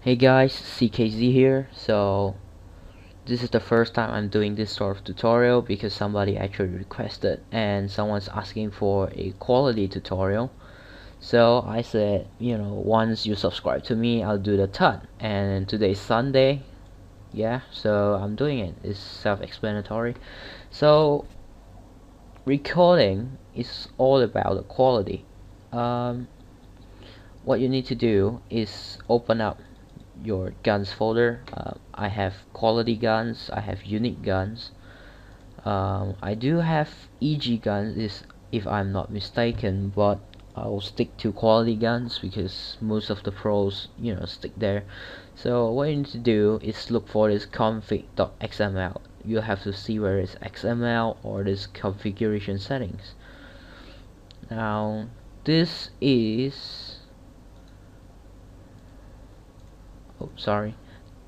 Hey guys, CKZ here. So this is the first time I'm doing this sort of tutorial because somebody actually requested and someone's asking for a quality tutorial. So I said, once you subscribe to me, I'll do the ton. And today's Sunday, yeah, so I'm doing it. It's self-explanatory. So recording is all about the quality. What you need to do is open up your Gunz folder. I have quality Gunz, I have unique Gunz. I do have EG Gunz if I'm not mistaken, but I'll stick to quality Gunz because most of the pros stick there. So what you need to do is look for this config.xml. You have to see where it's XML or this configuration settings. Now this is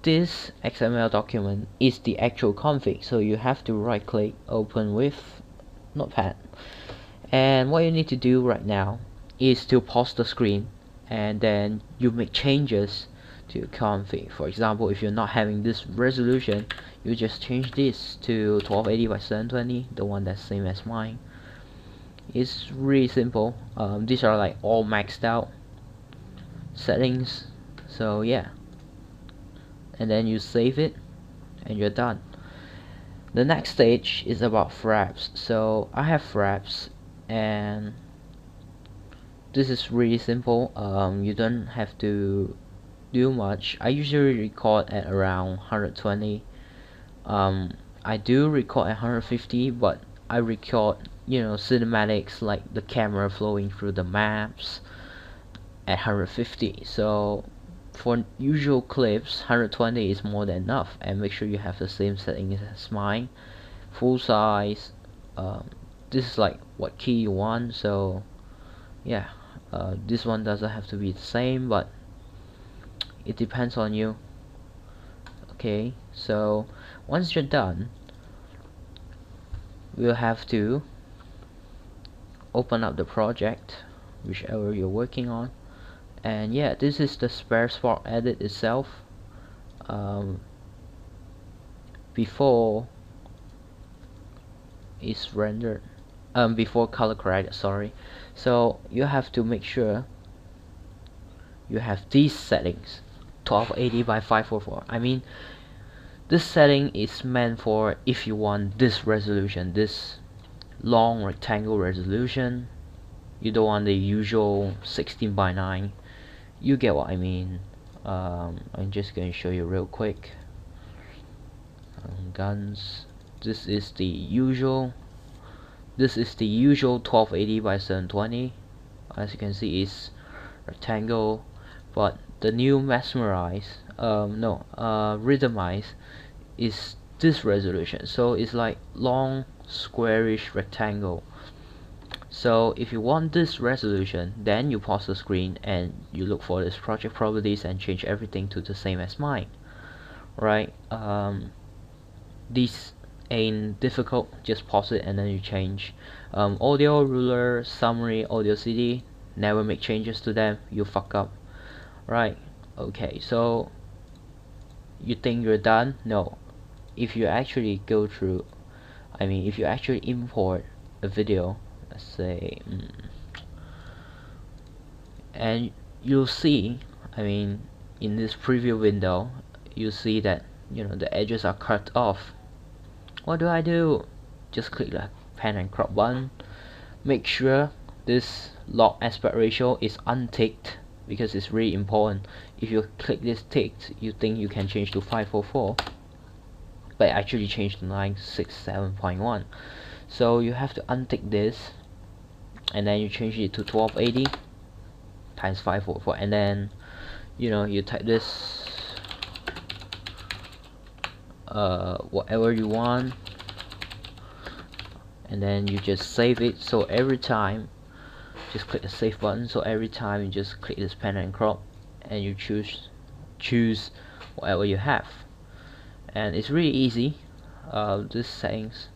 this XML document is the actual config, so you have to right click, open with Notepad, and what you need to do right now is to pause the screen and then you make changes to your config. For example, if you're not having this resolution, you just change this to 1280 by 720, the one that's same as mine. It's really simple. These are like all maxed out settings, so yeah, and then you save it and you're done. The next stage is about fraps. So I have fraps and this is really simple. You don't have to do much. I usually record at around 120. I do record at 150, but I record cinematics like the camera flowing through the maps at 150. So for usual clips, 120 is more than enough, and make sure you have the same settings as mine. Full size. This is like what key you want, so yeah, this one doesn't have to be the same, but it depends on you. Okay, so once you're done, we'll have to open up the project, whichever you're working on. And yeah, this is the spare spark edit itself. Before it's rendered, before color corrected, sorry. So you have to make sure you have these settings, 1280 by 544. I mean, this setting is meant for if you want this resolution, this long rectangle resolution. You don't want the usual 16 by 9. You get what I mean. I'm just going to show you real quick. Gunz. This is the usual 1280 by 720. As you can see, it's rectangle, but the new rhythmize is this resolution, so it's like long squarish rectangle. So if you want this resolution, then you pause the screen and you look for this project properties and change everything to the same as mine, right? This ain't difficult, just pause it and then you change. Audio, ruler, summary, audio CD, never make changes to them, you fuck up, right? Okay, so you think you're done? No. If you actually go through, if you actually import a video, let's say, and you'll see, in this preview window, you see that the edges are cut off. What do I do? Just click the pan and crop button. Make sure this log aspect ratio is unticked because it's really important. If you click this ticked, you think you can change to 544, but actually change to 967.1. So you have to untick this and then you change it to 1280 times 544, and then you type this whatever you want, and then you just save it. So every time, just click the save button. So every time you just click this pan and crop and you choose whatever you have, and it's really easy. These settings.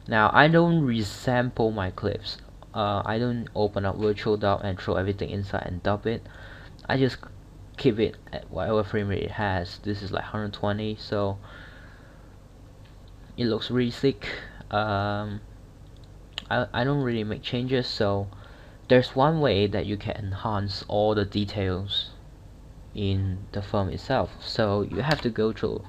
Now I don't resample my clips. I don't open up virtual dub and throw everything inside and dub it. I just keep it at whatever frame rate it has. This is like 120, so it looks really sick. I don't really make changes, so there's one way that you can enhance all the details in the film itself. So you have to go to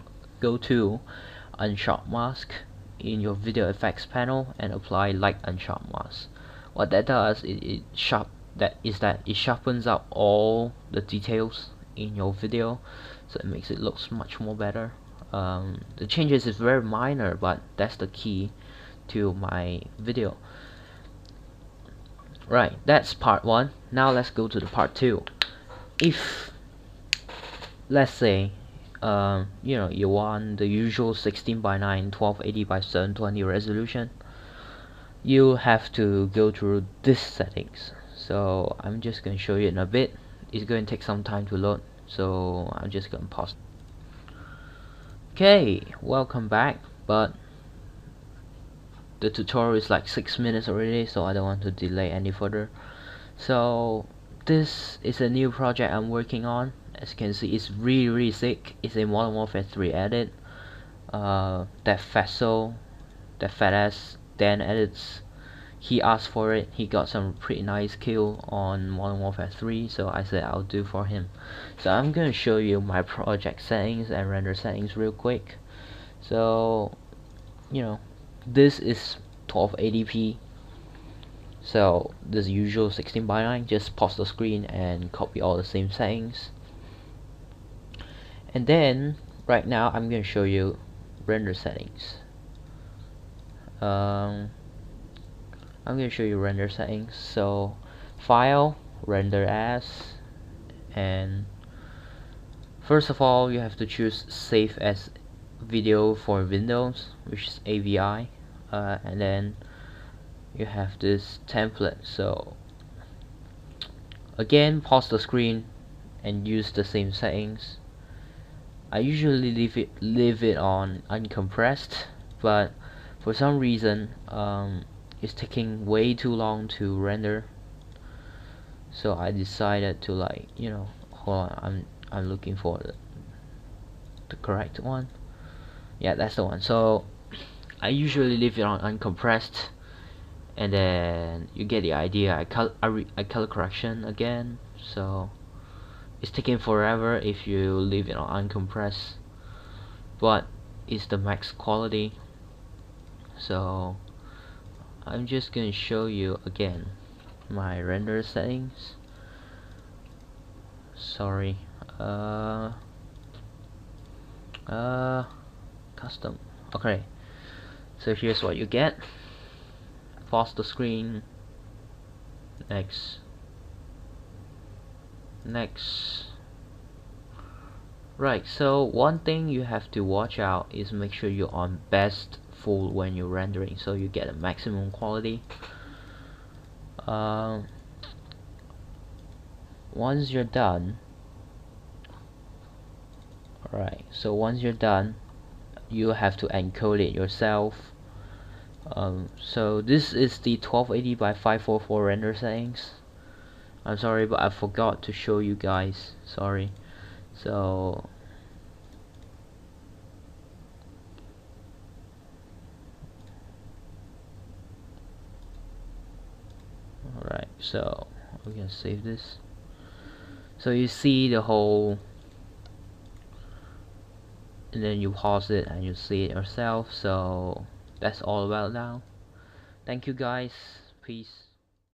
unsharp mask in your video effects panel and apply light unsharp mask. What that does is it sharpens up all the details in your video, so it makes it looks much more better. The changes is very minor, but that's the key to my video. Right, that's part 1. Now let's go to the part 2. If let's say you know, you want the usual 16:9 1280x720 resolution, you have to go through this settings. So I'm just going to show you in a bit. It's going to take some time to load, so I'm just going to pause. Okay, welcome back, but the tutorial is like 6 minutes already, so I don't want to delay any further. So this is a new project I'm working on. As you can see, it's really sick. It's a Modern Warfare 3 edit. That fat ass Dan edits. He asked for it. He got some pretty nice kill on Modern Warfare 3, so I said I'll do for him. So I'm gonna show you my project settings and render settings real quick. So you know, this is 1280p. So this usual 16:9. Just pause the screen and copy all the same settings. And then right now I'm going to show you render settings. I'm going to show you render settings. So file, render as, and first of all you have to choose save as video for Windows, which is AVI, and then you have this template. So again, pause the screen and use the same settings. I usually leave it on uncompressed, but for some reason it's taking way too long to render, so I decided to, like, you know, hold on, I'm looking for the correct one. Yeah, that's the one. So I usually leave it on uncompressed, and then you get the idea. I color correction again, so it's taking forever if you leave it on uncompressed, but it's the max quality. So I'm just gonna show you again my render settings. Sorry, custom. Okay, so here's what you get. Pause the screen. Next. Right, so one thing you have to watch out is make sure you're on best full when you're rendering, so you get a maximum quality. Once you're done, alright, so once you're done, you have to encode it yourself. So this is the 1280x544 render settings. I'm sorry, but I forgot to show you guys. Sorry. So alright, so we're gonna save this. So you see the whole, and then you pause it and you see it yourself. So that's all about now. Thank you guys. Peace.